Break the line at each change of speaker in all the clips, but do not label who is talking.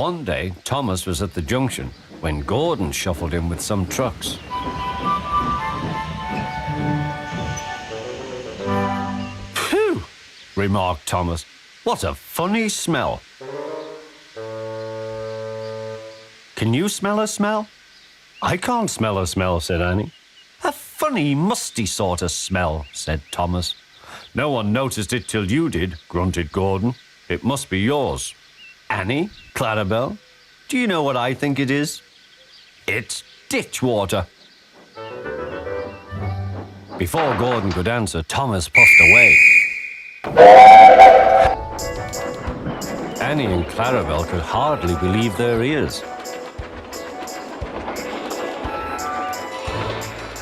One day, Thomas was at the junction when Gordon shuffled in with some trucks. "Phew," remarked Thomas. "What a funny smell." "Can you smell a smell?" "I can't smell a smell," said Annie. "A funny, musty sort of smell," said Thomas. "No one noticed it till you did," grunted Gordon. "It must be yours." "Annie, Clarabelle, do you know what I think it is? It's ditch water." Before Gordon could answer, Thomas puffed away. Annie and Clarabelle could hardly believe their ears.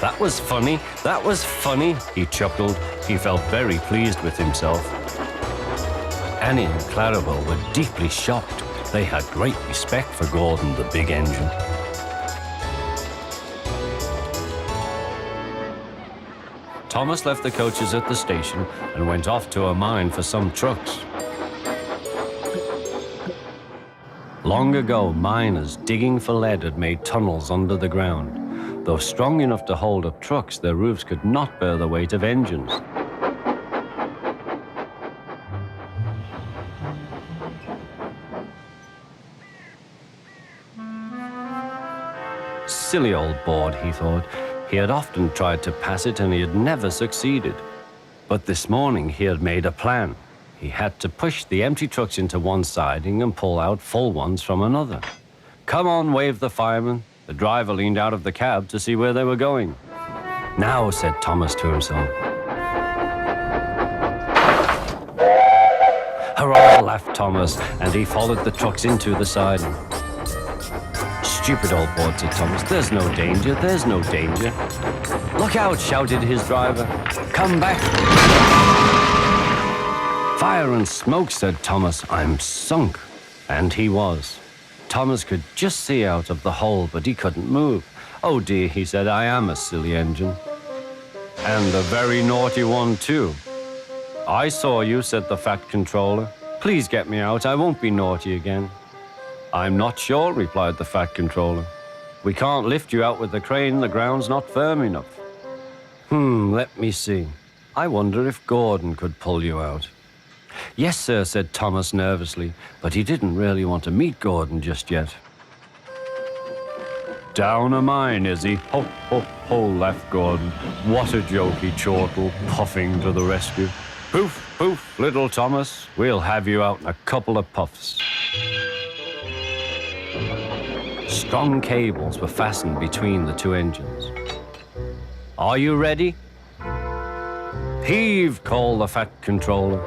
"That was funny, that was funny," he chuckled. He felt very pleased with himself. Annie and Clarabelle were deeply shocked. They had great respect for Gordon, the big engine. Thomas left the coaches at the station and went off to a mine for some trucks. Long ago, miners digging for lead had made tunnels under the ground. Though strong enough to hold up trucks, their roofs could not bear the weight of engines. Silly old board, he thought. He had often tried to pass it and he had never succeeded. But this morning he had made a plan. He had to push the empty trucks into one siding and pull out full ones from another. "Come on," waved the fireman. The driver leaned out of the cab to see where they were going. "Now," said Thomas to himself. "Hurrah," laughed Thomas, and he followed the trucks into the siding. "Stupid old board," said Thomas. "There's no danger, there's no danger." "Look out," shouted his driver. "Come back." "Fire and smoke," said Thomas. "I'm sunk." And he was. Thomas could just see out of the hole, but he couldn't move. "Oh dear," he said, "I am a silly engine. And a very naughty one, too." "I saw you," said the fat controller. "Please get me out. I won't be naughty again." "I'm not sure," replied the fat controller. "We can't lift you out with the crane. The ground's not firm enough." Let me see. I wonder if Gordon could pull you out." "Yes, sir," said Thomas nervously, but he didn't really want to meet Gordon just yet. "Down a mine, is he? Ho, ho, ho," laughed Gordon. "What a jokey chortle, puffing to the rescue. Poof, poof, little Thomas. We'll have you out in a couple of puffs." Strong cables were fastened between the two engines. "Are you ready?" "Heave," called the fat controller.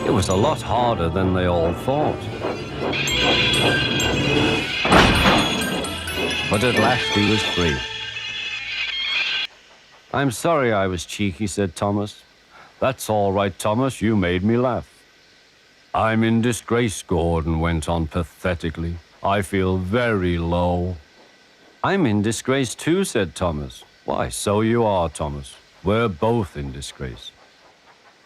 It was a lot harder than they all thought. But at last he was free. "I'm sorry I was cheeky," said Thomas. "That's all right, Thomas. You made me laugh." "I'm in disgrace," Gordon went on pathetically. "I feel very low." "I'm in disgrace too," said Thomas. "Why, so you are, Thomas. We're both in disgrace.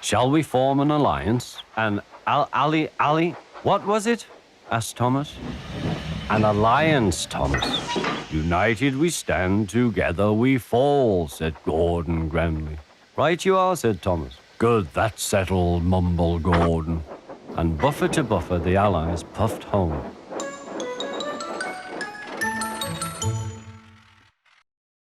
Shall we form an alliance? An ally? What was it?" asked Thomas. "An alliance, Thomas. United we stand, together we fall," said Gordon grandly. "Right you are," said Thomas. "Good, that's settled," mumbled Gordon. And buffer to buffer, the allies puffed home.